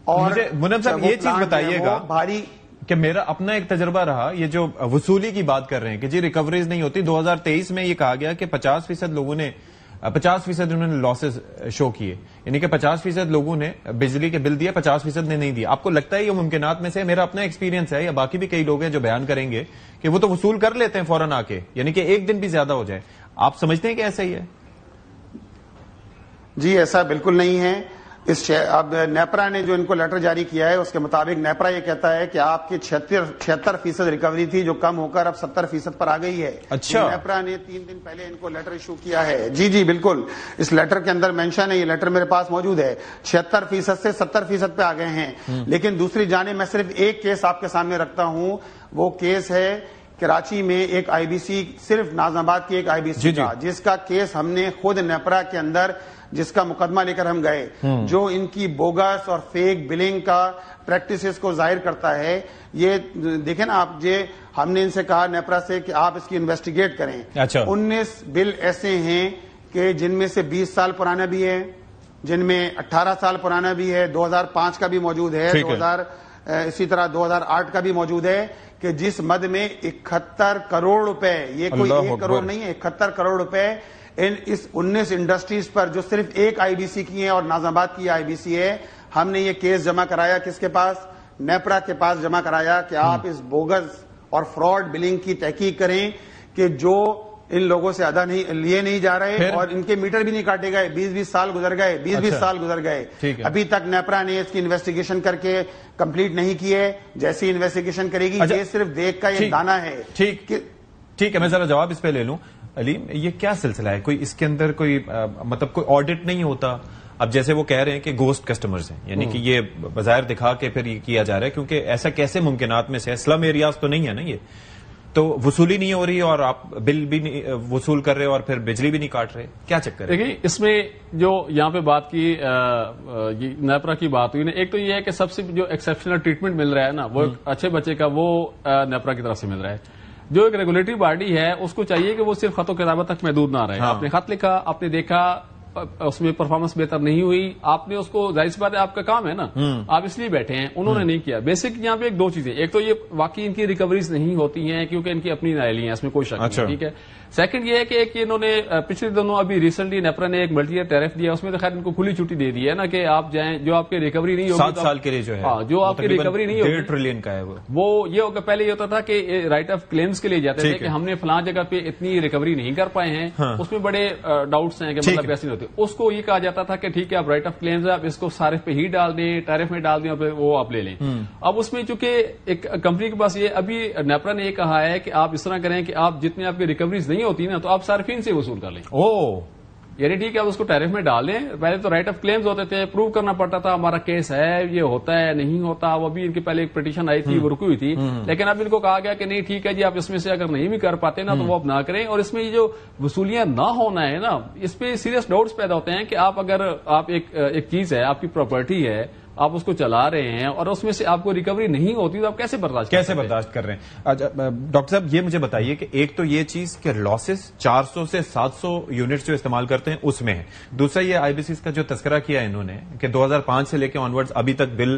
اور منم صاحب یہ چیز بتائیے گا بھاری کہ میرا اپنا ایک تجربہ رہا، یہ جو وصولی کی بات کر رہے ہیں کہ جی ریکوریز نہیں ہوتی، 2023 میں یہ کہا گیا کہ 50% لوگوں نے 50% انہوں نے لاسز شو کیے، یعنی کہ 50% لوگوں نے بجلی کے بل دیا، 50% نے نہیں دیا. آپ کو لگتا ہے یہ ممکنات میں سے؟ میرا اپنا ایکسپیرینس ہے، یا باقی بھی کئی لوگ ہیں جو بیان کریں گے کہ وہ تو وصول کر لیتے ہیں فوراً آ کے، یعنی کہ ایک دن بھی زیادہ ہو جائے. آپ سمجھتے ہیں کہ ایسا ہی ہے؟ جی ایسا بالکل نہیں ہے. اب نیپرا نے جو ان کو لیٹر جاری کیا ہے اس کے مطابق نیپرا یہ کہتا ہے کہ آپ کی 76% ریکوری تھی جو کم ہو کر اب 70% پر آ گئی ہے. اچھا، نیپرا نے 3 دن پہلے ان کو لیٹر ایشو کیا ہے. جی جی بالکل، اس لیٹر کے اندر مینشن ہے، یہ لیٹر میرے پاس موجود ہے، 76% سے 70% پہ آ گئے ہیں. لیکن دوسری جانب میں صرف ایک کیس آپ کے سامنے رکھتا ہوں، وہ کیس ہے کراچی میں ایک آئی بی سی، صرف ناظم آباد کی ایک آئی بی سی کا، جس کا کیس ہم نے خود نیپرا کے اندر جس کا مقدمہ لے کر ہم گئے، جو ان کی بوگس اور فیک بلنگ کا پریکٹسز کو ظاہر کرتا ہے. یہ دیکھیں نا آپ، ہم نے ان سے کہا نیپرا سے کہ آپ اس کی انویسٹیگیٹ کریں. 19 بل ایسے ہیں کہ جن میں سے 20 سال پرانا بھی ہے، جن میں 18 سال پرانا بھی ہے، 2005 کا بھی موجود ہے، اسی طرح 2008 کا بھی موجود ہے، کہ جس مد میں 71 کروڑ روپے، یہ کوئی 1 کروڑ نہیں ہے، 71 کروڑ روپے اس 19 انڈسٹریز پر جو صرف ایک آئی بی سی کی ہیں اور ناظم آباد کی آئی بی سی ہے. ہم نے یہ کیس جمع کرایا کس کے پاس؟ نیپرا کے پاس جمع کرایا کہ آپ اس بوگس اور فراڈ بلنگ کی تحقیق کریں کہ جو ان لوگوں سے ادا نہیں لیے نہیں جا رہے اور ان کے میٹر بھی نہیں کاٹے گئے. 20 سال گزر گئے، 20 سال گزر گئے، ابھی تک نیپرا نے اس کی انویسٹیگیشن کر کے کمپلیٹ نہیں کی ہے. جیسی انویسٹیگیشن کرے گی، یہ صرف دیکھ کا یہ دانہ ہے. ٹھیک ہے، میں ذرا جواب اس پہ لے لوں. علیم، یہ کیا سلسلہ ہے؟ کوئی اس کے اندر کوئی مطلب کوئی آڈٹ نہیں ہوتا؟ اب جیسے وہ کہہ رہے ہیں کہ گوسٹ کسٹمرز ہیں، یعنی کہ یہ بظاہر دکھا کے پھر یہ کیا جا رہا ہے، کیونکہ ایسا کیسے ممکنات میں سے ہے؟ سلم ایریاز تو نہیں ہے نا، یہ تو وصولی نہیں ہو رہی اور آپ بل بھی وصول کر رہے اور پھر بجلی بھی نہیں کاٹ رہے، کیا چکر ہے؟ دیکھیں اس میں جو یہاں پہ بات کی نیپرا کی بات ہوئی نا، ایک تو یہ ہے کہ سب سے جو ایکسیپشنل ٹریٹمنٹ مل رہا ہے نا وہ اچھے بچے کا، وہ نیپرا کی طرف سے مل رہا ہے. جو ایک ریگولیٹری باڈی ہے اس کو چاہیے کہ وہ صرف خط و کتابت تک محدود نہ رہے. آپ نے خط لکھا، آپ نے دیکھا اس میں پرفارمنس بہتر نہیں ہوئی، آپ نے اس کو، ظاہر سی بات ہے آپ کا کام ہے نا، آپ اس لیے بیٹھے ہیں، انہوں نے نہیں کیا. بیسک یہاں پہ ایک دو چیزیں، ایک تو یہ واقعی ان کی ریکوریز نہیں ہوتی ہیں کیونکہ ان کی اپنی نائلی ہیں، اس میں کوئی شک نہیں. ٹھیک ہے. سیکنڈ یہ ہے کہ ایک انہوں نے پچھلے دنوں ابھی ریسنٹلی نیپرا نے ایک ملٹی ایئر ٹیرف دیا، اس میں تو خیر ان کو کھلی چھٹی دے دی ہے نا کہ آپ جائیں، جو آپ کی ریکوری نہیں ہوگی 7 سال کے لیے جو ہے، جو آپ کی ریکوری نہیں ہوگی 1.5 ٹریلین کا ہے وہ یہ ہوگا. پہلے یہ ہوتا تھا کہ رائٹ آف کلیمز کے لیے جاتے تھے کہ ہم نے فلاں جگہ پہ اتنی ریکوری نہیں کر پائے ہیں، اس میں بڑے ڈاؤٹس ہیں کہ مطلب ایسے نہیں ہوتے. اس کو یہ کہا جاتا تھا کہ ٹھیک ہے آپ رائٹ آف کلیمز آپ اس کو صارف پہ ہی ڈال دیں، ٹیرف میں ڈال دیں اور وہ آپ لے لیں. اب اس میں چونکہ ایک کمپنی کے پاس یہ ابھی نیپرا نے یہ کہا ہے کہ آپ اس طرح کریں کہ آپ جتنے آپ کی ریکوریز نہیں ہوتی نا تو آپ صارفین سے وصول کر لیں. یعنی ٹھیک ہے آپ اس کو ٹیرف میں ڈال دیں. پہلے تو رائٹ آف کلیمز ہوتے تھے، پروو کرنا پڑتا تھا ہمارا کیس ہے، یہ ہوتا ہے نہیں ہوتا. وہ ابھی ان کی پہلے ایک پٹیشن آئی تھی وہ رکی ہوئی تھی، لیکن اب ان کو کہا گیا کہ نہیں ٹھیک ہے جی آپ اس میں سے اگر نہیں بھی کر پاتے نا تو وہ اب نہ کریں. اور اس میں یہ جو وصولیاں نہ ہونا ہے نا، اس پہ سیریس ڈاؤٹس پیدا ہوتے ہیں کہ آپ اگر آپ ایک چیز ہے، آپ کی پراپرٹی ہے، آپ اس کو چلا رہے ہیں اور اس میں سے آپ کو ریکوری نہیں ہوتی تو آپ کیسے برداشت کر رہے ہیں؟ ڈاکٹر صاحب یہ مجھے بتائیے کہ ایک تو یہ چیز کہ لاسز 400 سے 700 یونٹس جو استعمال کرتے ہیں اس میں ہے. دوسرا یہ آئی بی سیز کا جو تذکرہ کیا انہوں نے کہ 2005 سے لے کے آنورڈز ابھی تک بل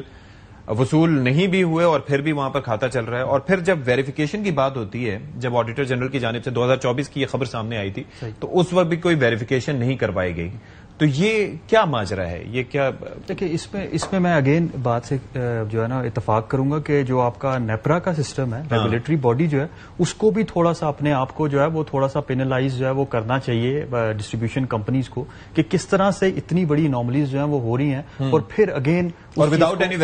وصول نہیں بھی ہوئے اور پھر بھی وہاں پر کھاتا چل رہا ہے. اور پھر جب ویریفیکیشن کی بات ہوتی ہے، جب آڈیٹر جنرل کی جانب سے 2024 کی یہ خبر سامنے آئی تھی تو اس وقت بھی کوئی ویریفیکیشن نہیں کروائی گئی. تو یہ کیا ماجرا ہے؟ یہ کیا؟ دیکھیں اس میں اگین بات سے جو ہے نا اتفاق کروں گا کہ جو آپ کا نیپرا کا سسٹم ہے، ریگولیٹری باڈی جو ہے، اس کو بھی تھوڑا سا اپنے آپ کو جو ہے وہ تھوڑا سا پینلائز جو ہے وہ کرنا چاہیے ڈسٹریبیوشن کمپنیز کو کہ کس طرح سے اتنی بڑی انوملیز جو ہیں وہ ہو رہی ہیں اور پھر اگین وداؤٹ اینی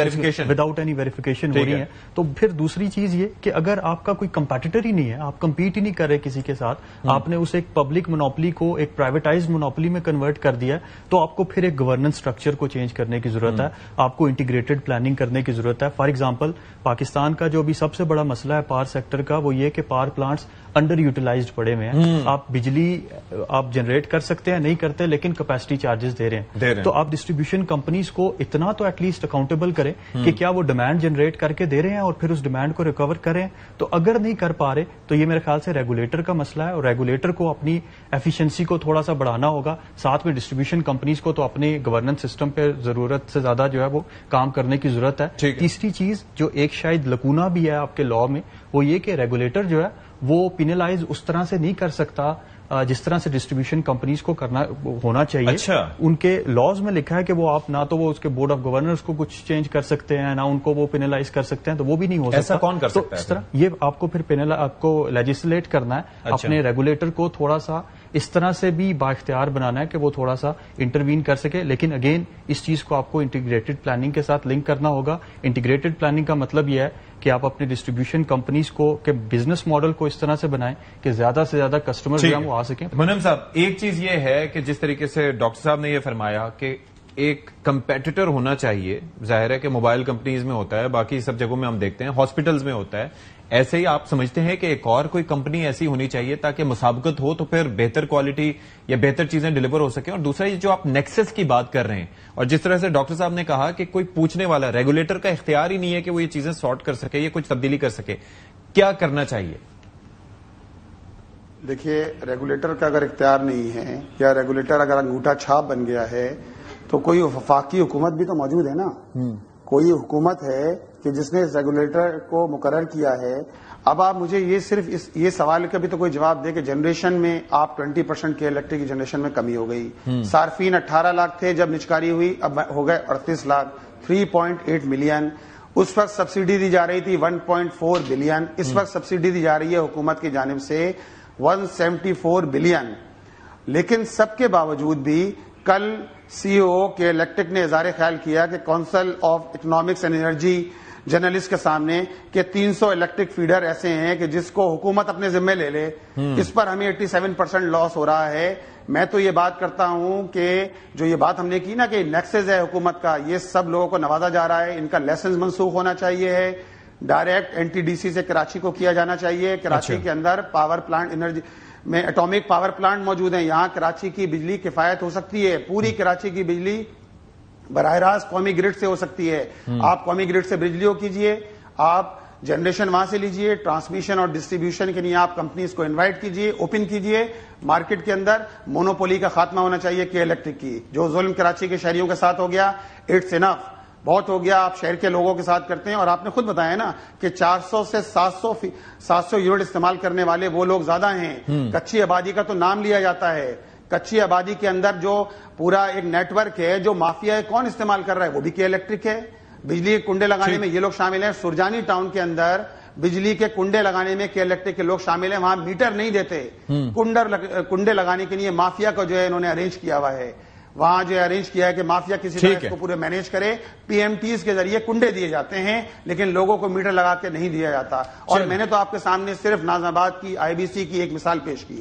ویریفیکیشن ہو رہی ہیں. تو پھر دوسری چیز یہ کہ اگر آپ کا کوئی کمپیٹیٹر ہی نہیں ہے، آپ کمپیٹ ہی نہیں کر رہے کسی کے ساتھ، آپ نے اسے ایک پبلک مونوپلی کو ایک پرائیویٹائزڈ مونوپلی میں کنورٹ کر دیا، تو آپ کو پھر ایک گورننس سٹرکچر کو چینج کرنے کی ضرورت ہے. آپ کو انٹیگریٹڈ پلاننگ کرنے کی ضرورت ہے. فار ایگزامپل پاکستان کا جو بھی سب سے بڑا مسئلہ ہے پاور سیکٹر کا، وہ یہ کہ پاور پلانٹس انڈر یوٹیلائزڈ پڑے ہوئے ہیں. آپ بجلی آپ جنریٹ کر سکتے ہیں، نہیں کرتے، لیکن کیپیسٹی چارجز دے رہے ہیں. تو آپ ڈسٹریبیوشن کمپنیز کو اتنا تو ایٹ لیسٹ اکاؤنٹیبل کریں کہ کیا وہ ڈیمانڈ جنریٹ کر کے دے رہے ہیں اور پھر اس ڈیمانڈ کو ریکور کریں. تو اگر نہیں کر پا رہے تو یہ میرے خیال سے ریگولیٹر کا مسئلہ ہے، اور ریگولیٹر کو اپنی ایفیشنسی کو تھوڑا سا بڑھانا ہوگا، ساتھ میں ڈسٹریبیوشن ڈسٹریبیوشن کمپنیز کو تو اپنے گورننس سسٹم پہ ضرورت سے زیادہ جو ہے وہ کام کرنے کی ضرورت ہے. تیسری چیز جو ایک شاید لکونہ بھی ہے آپ کے لا میں وہ یہ کہ ریگولیٹر جو ہے وہ پینلائز اس طرح سے نہیں کر سکتا جس طرح سے ڈسٹریبیوشن کمپنیز کو کرنا ہونا چاہیے. اچھا. ان کے لاز میں لکھا ہے کہ وہ آپ نہ تو وہ اس کے بورڈ آف گورنرز کو کچھ چینج کر سکتے ہیں نہ ان کو وہ پینلائز کر سکتے ہیں, تو وہ بھی نہیں ہو سکتا. ایسا کون کر سکتا ہے؟ تو اس طرح یہ آپ کو پھر آپ کو لیجسلیٹ کرنا ہے. اپنے ریگولیٹر کو تھوڑا سا اس طرح سے بھی بااختیار بنانا ہے کہ وہ تھوڑا سا انٹروین کر سکے. لیکن اگین اس چیز کو آپ کو انٹیگریٹڈ پلاننگ کے ساتھ لنک کرنا ہوگا. انٹیگریٹڈ پلاننگ کا مطلب یہ ہے کہ آپ اپنے ڈسٹریبیوشن کمپنیز کو کے بزنس ماڈل کو اس طرح سے بنائیں کہ زیادہ سے زیادہ کسٹمر جو ہیں وہ آ سکیں. منم صاحب, ایک چیز یہ ہے کہ جس طریقے سے ڈاکٹر صاحب نے یہ فرمایا کہ ایک کمپیٹیٹر ہونا چاہیے, ظاہر ہے کہ موبائل کمپنیز میں ہوتا ہے, باقی سب جگہوں میں ہم دیکھتے ہیں, ہاسپٹلز میں ہوتا ہے. ایسے ہی آپ سمجھتے ہیں کہ ایک اور کوئی کمپنی ایسی ہونی چاہیے تاکہ مسابقت ہو تو پھر بہتر کوالٹی یا بہتر چیزیں ڈلیور ہو سکیں. اور دوسرا یہ جو آپ نیکسس کی بات کر رہے ہیں اور جس طرح سے ڈاکٹر صاحب نے کہا کہ کوئی پوچھنے والا ریگولیٹر کا اختیار ہی نہیں ہے کہ وہ یہ چیزیں سارٹ کر سکے یا کچھ تبدیلی کر سکے, کیا کرنا چاہیے؟ دیکھیے, ریگولیٹر کا اگر اختیار نہیں ہے یا ریگولیٹر اگر انگوٹھا چھاپ بن گیا ہے تو کوئی وفاقی حکومت بھی تو موجود ہے نا. کوئی حکومت ہے کہ جس نے اس ریگولیٹر کو مقرر کیا ہے. اب آپ مجھے یہ صرف یہ سوال کا بھی تو کوئی جواب دے کہ جنریشن میں آپ 20% کے الیکٹرک کی جنریشن میں کمی ہو گئی. صارفین 18 لاکھ تھے جب نچکاری ہوئی, اب ہو گئے 38 لاکھ, 3.8 ملین. اس وقت سبسڈی دی جا رہی تھی 1.4 بلین. اس وقت سبسڈی دی جا رہی ہے حکومت کی جانب سے 174 بلین. لیکن سب کے باوجود بھی کل سی او کے الیکٹرک نے اظہار خیال کیا کہ council of economics and energy journalist کے سامنے کہ 300 الیکٹرک فیڈر ایسے ہیں کہ جس کو حکومت اپنے ذمہ لے لے, اس پر ہمیں 87% لاس ہو رہا ہے. میں تو یہ بات کرتا ہوں کہ جو یہ بات ہم نے کی نا کہ نیکسس ہے حکومت کا, یہ سب لوگوں کو نوازا جا رہا ہے. ان کا لائسنس منسوخ ہونا چاہیے ہے. Direct N T D C سے کراچی کو کیا جانا چاہیے. کراچی کے اندر پاور پلانٹ انرجی میں اٹامک پاور پلانٹ موجود ہیں. یہاں کراچی کی بجلی کفایت ہو سکتی ہے. پوری کراچی کی بجلی براہ راست قومی گرڈ سے ہو سکتی ہے. آپ قومی گرڈ سے بجلی کیجئے, آپ جنریشن وہاں سے لیجئے, ٹرانسمیشن اور ڈسٹریبیوشن کے لیے آپ کمپنیز کو انوائٹ کیجئے, اوپن کیجئے. مارکیٹ کے اندر مونوپولی کا خاتمہ ہونا چاہیے کہ الیکٹرک کی. جو ظلم کراچی کے شہریوں کے ساتھ ہو گیا, اٹس انف, بہت ہو گیا. آپ شہر کے لوگوں کے ساتھ کرتے ہیں. اور آپ نے خود بتایا نا کہ 400 سے 700 یونٹ استعمال کرنے والے وہ لوگ زیادہ ہیں. کچی آبادی کا تو نام لیا جاتا ہے. کچی آبادی کے اندر جو پورا ایک نیٹ ورک ہے, جو مافیا ہے, کون استعمال کر رہا ہے؟ وہ بھی کہ الیکٹرک ہے. بجلی کے کنڈے لگانے میں یہ لوگ شامل ہیں. سرجانی ٹاؤن کے اندر بجلی کے کنڈے لگانے میں کہ الیکٹرک کے لوگ شامل ہیں. وہاں میٹر نہیں دیتے. کنڈے لگانے کے لیے مافیا کو جو ہے انہوں نے ارینج کیا ہوا ہے. وہاں جو ارینج کیا ہے کہ مافیا کسی طرح اس کو پورے مینیج کرے. پی ایم ٹیز کے ذریعے کنڈے دیے جاتے ہیں لیکن لوگوں کو میٹر لگا کے نہیں دیا جاتا. اور میں نے تو آپ کے سامنے صرف ناز آباد کی آئی بی سی کی ایک مثال پیش کی.